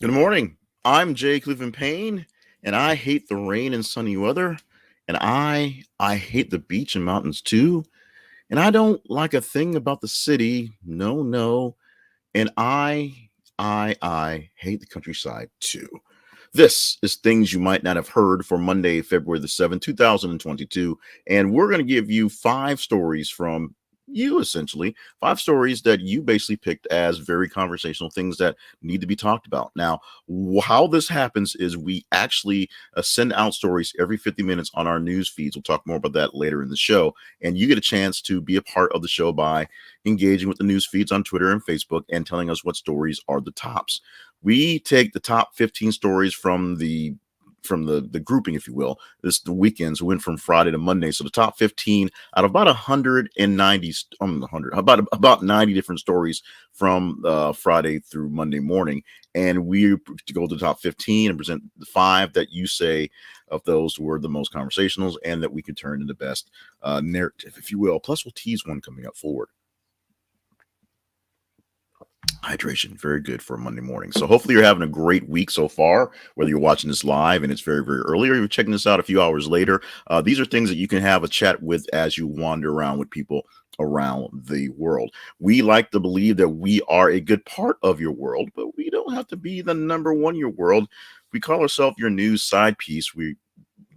Good morning. I'm Jay Cleveland Payne, and I hate the rain and sunny weather, and I hate the beach and mountains too, and I don't like a thing about the city. No, no, and I hate the countryside too. This is things you might not have heard for Monday, February the 7th, 2022. And we're going to give you five stories from you, essentially, five stories that you basically picked as very conversational things that need to be talked about. Now, how this happens is we actually send out stories every 50 minutes on our news feeds. We'll talk more about that later in the show. And you get a chance to be a part of the show by engaging with the news feeds on Twitter and Facebook and telling us what stories are the tops. We take the top 15 stories from the grouping, if you will. This the weekends went from Friday to Monday, so the top 15 out of about 190, 100 about 90 different stories from Friday through Monday morning, and we to go to the top 15 and present the five that you say of those were the most conversationals and that we could turn into best narrative, if you will. Plus, we'll tease one coming up forward. Hydration, very good for a Monday morning. So hopefully you're having a great week so far, whether you're watching this live and it's very, very early, or you're checking this out a few hours later. These are things that you can have a chat with as you wander around with people around the world. We like to believe that we are a good part of your world, but we don't have to be the number one in your world. We call ourselves your news side piece. We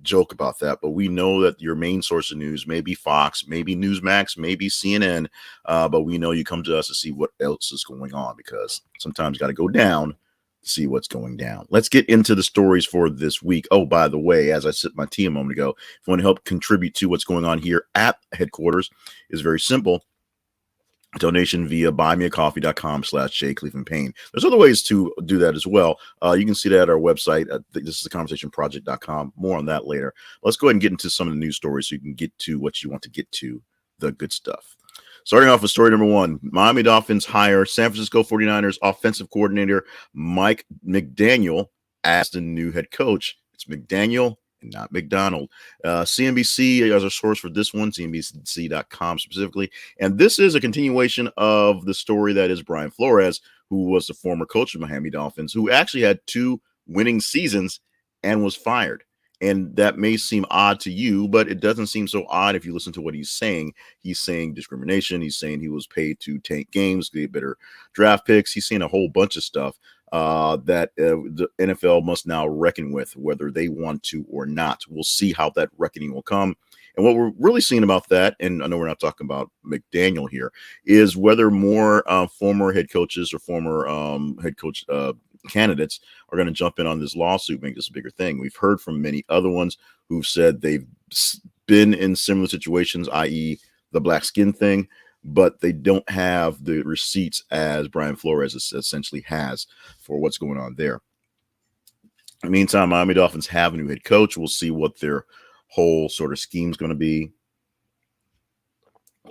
joke about that, but we know that your main source of news may be Fox, maybe Newsmax, maybe CNN, but we know you come to us to see what else is going on because sometimes you got to go down to see what's going down. Let's get into the stories for this week. Oh, by the way, as I sipped my tea a moment ago, if you want to help contribute to what's going on here at headquarters, is very simple. Donation via buymeacoffee.com/Jay Cleveland Payne. There's other ways to do that as well. You can see that at our website. This is the conversationproject.com. More on that later. Let's go ahead and get into some of the news stories so you can get to what you want to get to, the good stuff. Starting off with story number one, Miami Dolphins hire San Francisco 49ers offensive coordinator Mike McDaniel as the new head coach. It's McDaniel and not McDonald. CNBC as a source for this one, CNBC.com specifically. And this is a continuation of the story that is Brian Flores, who was the former coach of Miami Dolphins, who actually had two winning seasons and was fired. And that may seem odd to you, but it doesn't seem so odd if you listen to what he's saying. He's saying discrimination. He's saying he was paid to tank games, get better draft picks. He's saying a whole bunch of stuff that the NFL must now reckon with, whether they want to or not. We'll see how that reckoning will come. And what we're really seeing about that, and I know we're not talking about McDaniel here, is whether more former head coaches or former head coach candidates are going to jump in on this lawsuit, make this a bigger thing. We've heard from many other ones who've said they've been in similar situations, i.e., the black skin thing, but they don't have the receipts as Brian Flores essentially has for what's going on there. In the meantime, Miami Dolphins have a new head coach. We'll see what their whole sort of scheme is going to be.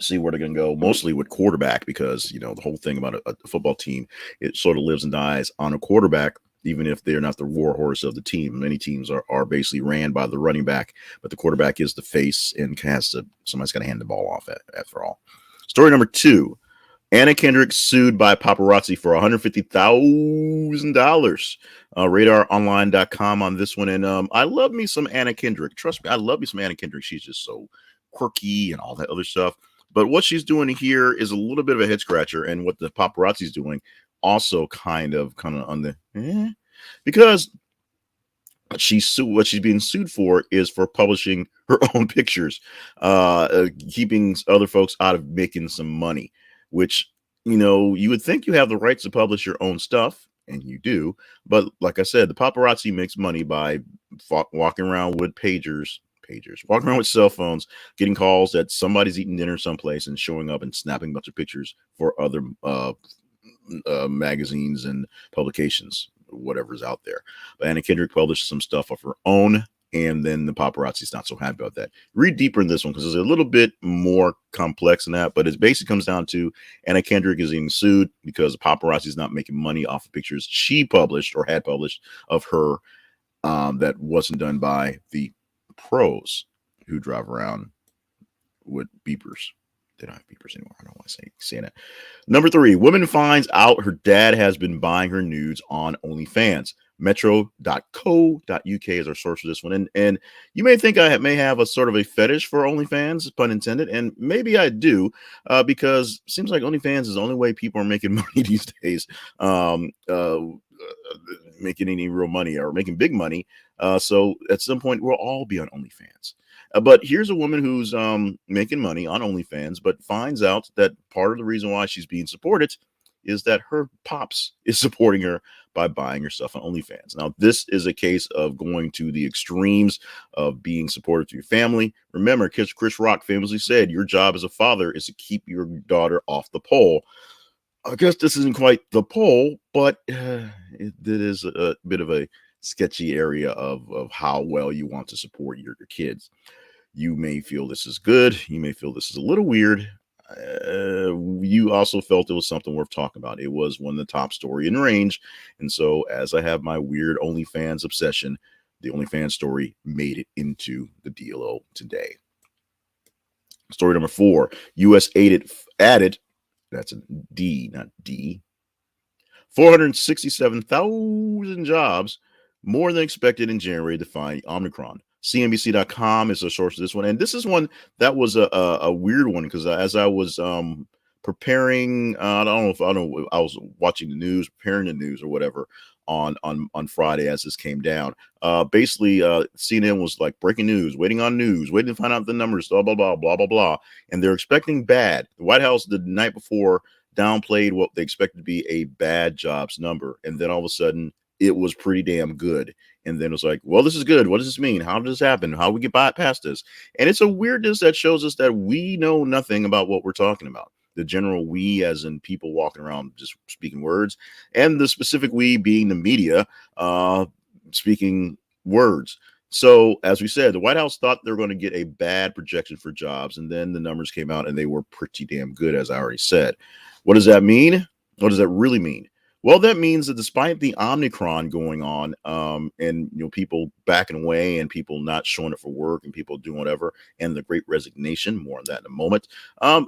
See where they're going to go, mostly with quarterback, because the whole thing about a football team, it sort of lives and dies on a quarterback, even if they're not the war horse of the team. Many teams are basically ran by the running back, but the quarterback is the face and somebody's got to hand the ball off after all. Story number two, Anna Kendrick sued by paparazzi for $150,000. RadarOnline.com on this one. And I love me some Anna Kendrick. Trust me, I love me some Anna Kendrick. She's just so quirky and all that other stuff. But what she's doing here is a little bit of a head scratcher. And what the paparazzi is doing also kind of on the, because what she's being sued for is for publishing her own pictures, keeping other folks out of making some money, which, you would think you have the rights to publish your own stuff, and you do. But like I said, the paparazzi makes money by walking around with walking around with cell phones, getting calls that somebody's eating dinner someplace and showing up and snapping a bunch of pictures for other magazines and publications, whatever's out there. But Anna Kendrick published some stuff of her own, and then the paparazzi's not so happy about that. Read deeper in this one because it's a little bit more complex than that, but it basically comes down to Anna Kendrick is being sued because the paparazzi's not making money off of pictures she published or had published of her that wasn't done by the pros who drive around with beepers They don't have beepers anymore. I don't want to saying it. Number 3, woman finds out her dad has been buying her nudes on OnlyFans. Metro.co.uk is our source for this one. And you may think I may have a sort of a fetish for OnlyFans, pun intended, and maybe I do, because it seems like OnlyFans is the only way people are making money these days, making any real money or making big money. So at some point, we'll all be on OnlyFans. But here's a woman who's making money on OnlyFans, but finds out that part of the reason why she's being supported is that her pops is supporting her by buying her stuff on OnlyFans. Now, this is a case of going to the extremes of being supportive to your family. Remember, Chris Rock famously said, your job as a father is to keep your daughter off the pole. I guess this isn't quite the pole, but it is a bit of a sketchy area of how well you want to support your kids. You may feel this is good. You may feel this is a little weird. You also felt it was something worth talking about. It was one of the top story in range. And so as I have my weird OnlyFans obsession, the OnlyFans story made it into the DLO today. Story number 4, U.S. added, that's a D, not D, 467,000 jobs, more than expected in January, defying Omicron. CNBC.com is a source of this one. And this is one that was a weird one, because as I was preparing, I was watching the news, preparing the news or whatever on Friday as this came down. Basically, CNN was like, breaking news, waiting to find out the numbers, blah, blah, blah, blah, blah, blah. And they're expecting bad. The White House the night before downplayed what they expected to be a bad jobs number. And then all of a sudden, it was pretty damn good. And then it was like, well, this is good. What does this mean? How does this happen? How do we get past this? And it's a weirdness that shows us that we know nothing about what we're talking about. The general we, as in people walking around just speaking words, and the specific we being the media speaking words. So as we said, the White House thought they were going to get a bad projection for jobs. And then the numbers came out and they were pretty damn good, as I already said. What does that mean? What does that really mean? Well, that means that despite the Omicron going on, and people backing away and people not showing up for work and people doing whatever, and the Great Resignation, more on that in a moment. At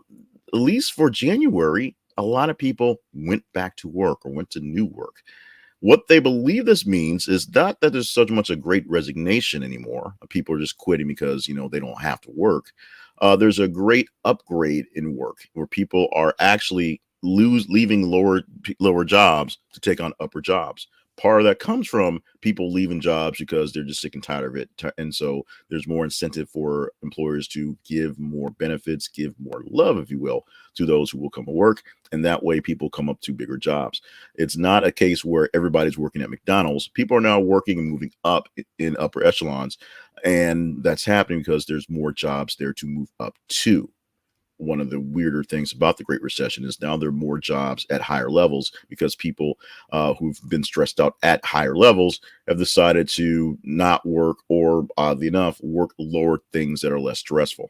least for January, a lot of people went back to work or went to new work. What they believe this means is not that there's so much a Great Resignation anymore. People are just quitting because they don't have to work. There's a great upgrade in work where people are actually leaving lower jobs to take on upper jobs. Part of that comes from people leaving jobs because they're just sick and tired of it. And so there's more incentive for employers to give more benefits, give more love, if you will, to those who will come to work. And that way people come up to bigger jobs. It's not a case where everybody's working at McDonald's. People are now working and moving up in upper echelons. And that's happening because there's more jobs there to move up to. One of the weirder things about the Great Recession is now there are more jobs at higher levels because people who've been stressed out at higher levels have decided to not work, or oddly enough, work lower things that are less stressful.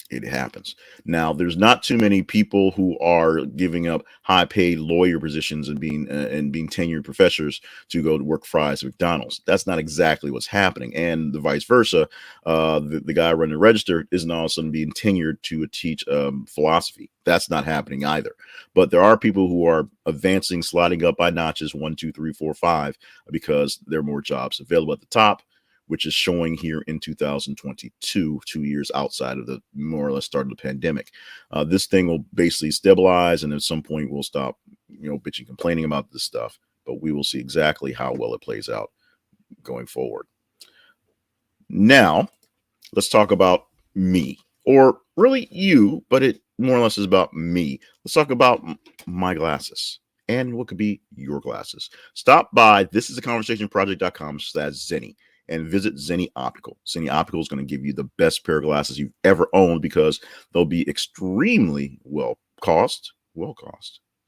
It happens. Now, there's not too many people who are giving up high-paid lawyer positions and being tenured professors to go to work fries at McDonald's. That's not exactly what's happening, and the vice versa. The guy running the register isn't all of a sudden being tenured to teach philosophy. That's not happening either. But there are people who are advancing, sliding up by notches 1, 2, 3, 4, 5 because there are more jobs available at the top, which is showing here in 2022, 2 years outside of the more or less start of the pandemic. This thing will basically stabilize, and at some point we'll stop, bitching, complaining about this stuff, but we will see exactly how well it plays out going forward. Now, let's talk about me, or really you, but it more or less is about me. Let's talk about my glasses and what could be your glasses. Stop by thisisaconversationproject.com/Zenny and visit Zenny Optical. Zenny Optical is going to give you the best pair of glasses you've ever owned because they'll be extremely well cost,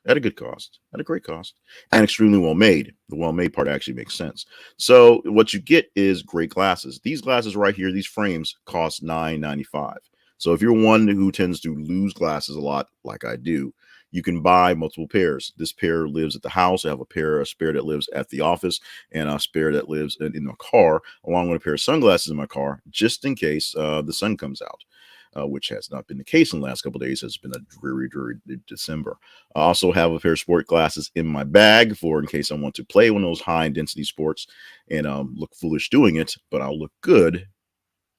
at a good cost, at a great cost, and extremely well made. The well made part actually makes sense. So what you get is great glasses. These glasses right here, these frames cost $9.95. So if you're one who tends to lose glasses a lot, like I do, you can buy multiple pairs. This pair lives at the house. I have a spare that lives at the office, and a spare that lives in the car, along with a pair of sunglasses in my car, just in case the sun comes out. which has not been the case in the last couple of days. It's been a dreary December. I also have a pair of sport glasses in my bag for in case I want to play one of those high intensity sports and look foolish doing it, but I'll look good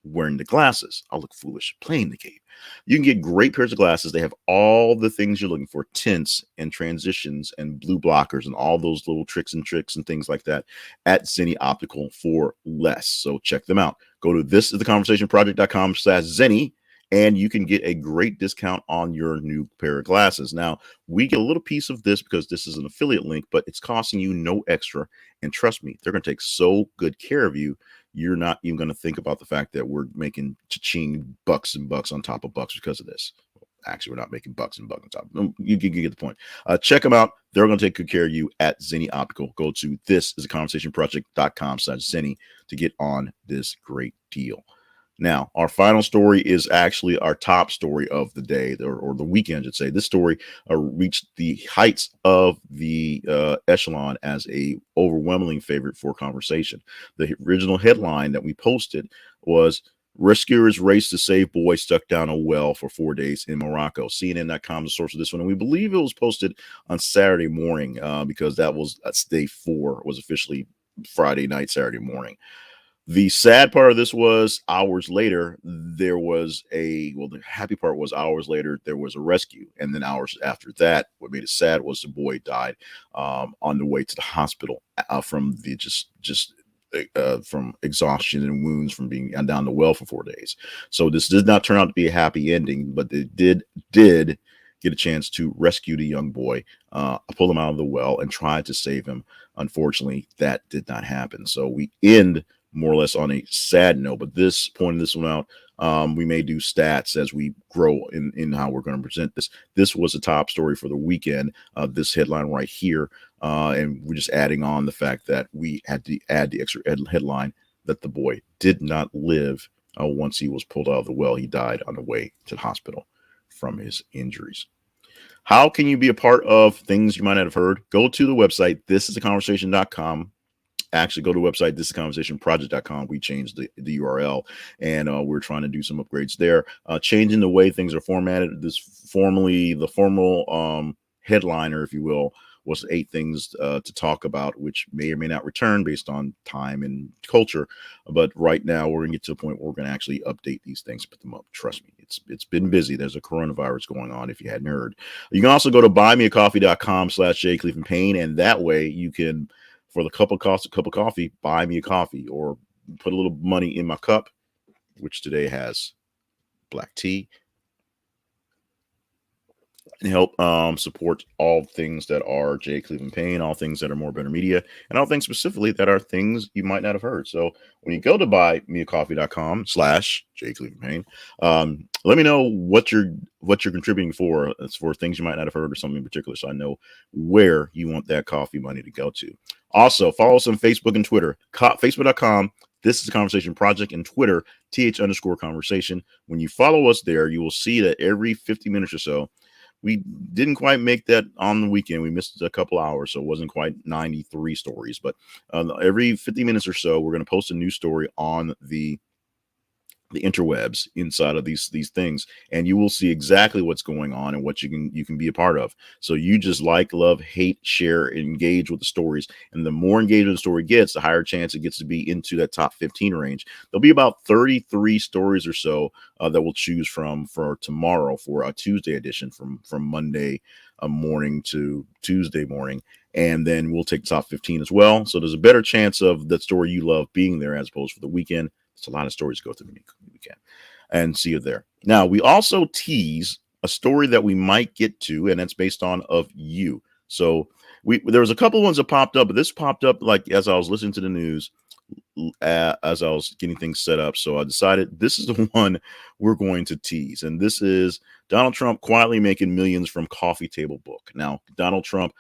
wearing the glasses. I'll look foolish playing the game. You can get great pairs of glasses. They have all the things you're looking for, tints and transitions and blue blockers and all those little tricks and things like that at Zenni Optical for less. So check them out. Go to thisistheconversationproject.com/Zenni and you can get a great discount on your new pair of glasses. Now, we get a little piece of this because this is an affiliate link, but it's costing you no extra. And trust me, they're going to take so good care of you. You're not even going to think about the fact that we're making cha-ching bucks and bucks on top of bucks because of this. Actually, we're not making bucks and bucks on top. You get the point. Check them out. They're going to take good care of you at Zenni Optical. Go to thisistheconversationproject.com/Zenni to get on this great deal. Now, our final story is actually our top story of the day, or the weekend, I should say. This story reached the heights of the echelon as a overwhelming favorite for conversation. The original headline that we posted was "Rescuers race to save boy stuck down a well for 4 days in Morocco." CNN.com is the source of this one, and we believe it was posted on Saturday morning because that was day 4, was officially Friday night, Saturday morning. The sad part of this was hours later, there was the happy part was hours later, there was a rescue. And then hours after that, what made it sad was the boy died on the way to the hospital from the from exhaustion and wounds from being down the well for 4 days. So this did not turn out to be a happy ending, but it did get a chance to rescue the young boy, pull him out of the well and try to save him. Unfortunately, that did not happen. So we end more or less on a sad note, but pointing this one out, we may do stats as we grow in how we're going to present this. This was a top story for the weekend, this headline right here, and we're just adding on the fact that we had to add the extra headline that the boy did not live once he was pulled out of the well. He died on the way to the hospital from his injuries. How can you be a part of things you might not have heard? Go to the website, thisistheconversation.com. Actually, go to the website, thisistheconversationproject.com. We changed the URL, and we're trying to do some upgrades there. Changing the way things are formatted. The formal headliner, if you will, was 8 things to talk about, which may or may not return based on time and culture. But right now, we're going to get to the point where we're going to actually update these things, put them up. Trust me, it's been busy. There's a coronavirus going on, if you hadn't heard. You can also go to buymeacoffee.com/JClevelandPayne, and that way you can, for the cup of coffee, buy me a coffee or put a little money in my cup, which today has black tea, and help support all things that are J. Cleveland Payne, all things that are More Better Media, and all things specifically that are things you might not have heard. So when you go to buymeacoffee.com/J. Cleveland Payne, let me know what you're contributing for. It's for things you might not have heard or something in particular, so I know where you want that coffee money to go to. Also, follow us on Facebook and Twitter. Facebook.com. This is the Conversation Project, and Twitter, @_conversation. When you follow us there, you will see that every 50 minutes or so, we didn't quite make that on the weekend. We missed a couple hours, so it wasn't quite 93 stories. But every 50 minutes or so, we're going to post a new story on the interwebs inside of these things, and you will see exactly what's going on and what you can be a part of. So you just like, love, hate, share, engage with the stories, and the more engagement the story gets, the higher chance it gets to be into that top 15 range. There'll be about 33 stories or so that we'll choose from for tomorrow for a Tuesday edition, from Monday morning to Tuesday morning, and then we'll take the top 15 as well. So there's a better chance of that story you love being there as opposed for the weekend. It's a lot of stories to go through the weekend, and see you there. Now, we also tease a story that we might get to, and that's based on of you. So there was a couple ones that popped up, but this popped up like as I was listening to the news, as I was getting things set up. So I decided this is the one we're going to tease, and this is Donald Trump quietly making millions from coffee table book. Now, Donald Trump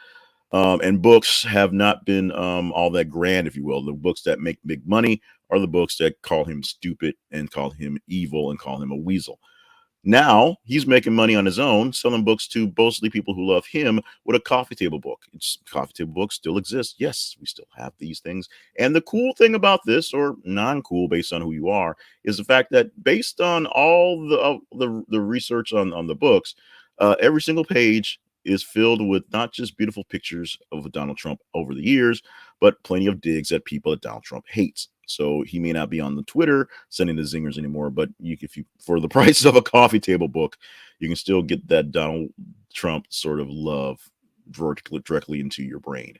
and books have not been all that grand, if you will. The books that make big money are the books that call him stupid and call him evil and call him a weasel. Now he's making money on his own, selling books to mostly people who love him with a coffee table book. Coffee table books still exist. Yes, we still have these things. And the cool thing about this, or non-cool based on who you are, is the fact that based on all the research on the books, every single page is filled with not just beautiful pictures of Donald Trump over the years, but plenty of digs at people that Donald Trump hates. So he may not be on the Twitter sending the zingers anymore, but if you for the price of a coffee table book, you can still get that Donald Trump sort of love directly into your brain.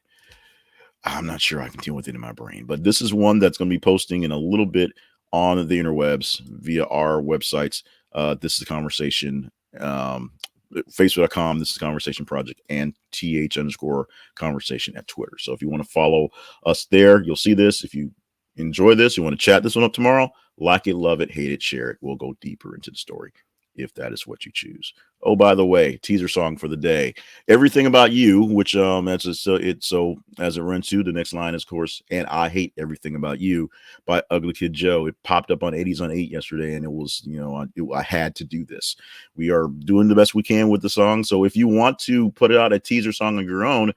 I'm not sure I can deal with it in my brain, but this is one that's going to be posting in a little bit on the interwebs via our websites. This is a conversation. Facebook.com, this is Conversation Project, and th_conversation at Twitter. So if you want to follow us there, you'll see this. If you enjoy this, you want to chat this one up tomorrow, like it, love it, hate it, share it. We'll go deeper into the story if that is what you choose. Oh, by the way, teaser song for the day, Everything About You, which as it runs to, the next line is, of course, and I Hate Everything About You by Ugly Kid Joe. It popped up on 80s on 8 yesterday, and it was, I had to do this. We are doing the best we can with the song. So if you want to put out a teaser song of your own,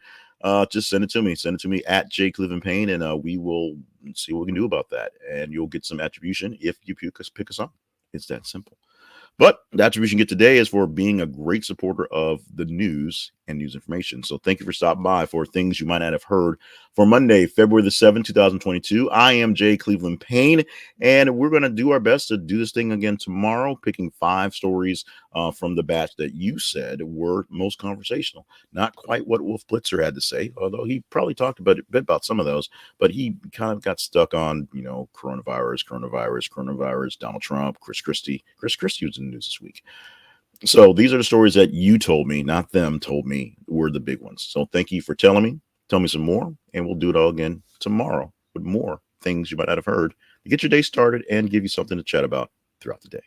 just send it to me. Send it to me at J Cleveland Payne, and we will see what we can do about that. And you'll get some attribution if you pick a song. It's that simple. But the attribution you get today is for being a great supporter of the news and news information. So thank you for stopping by for things you might not have heard for Monday, February the 7th, 2022. I am Jay Cleveland Payne, and we're going to do our best to do this thing again tomorrow, picking 5 stories from the batch that you said were most conversational. Not quite what Wolf Blitzer had to say, although he probably talked a bit about some of those, but he kind of got stuck on, coronavirus, Donald Trump, Chris Christie. Chris Christie was in the news this week. So these are the stories that you told me, not them told me, were the big ones. So thank you for telling me. Tell me some more, and we'll do it all again tomorrow with more things you might not have heard to get your day started and give you something to chat about throughout the day.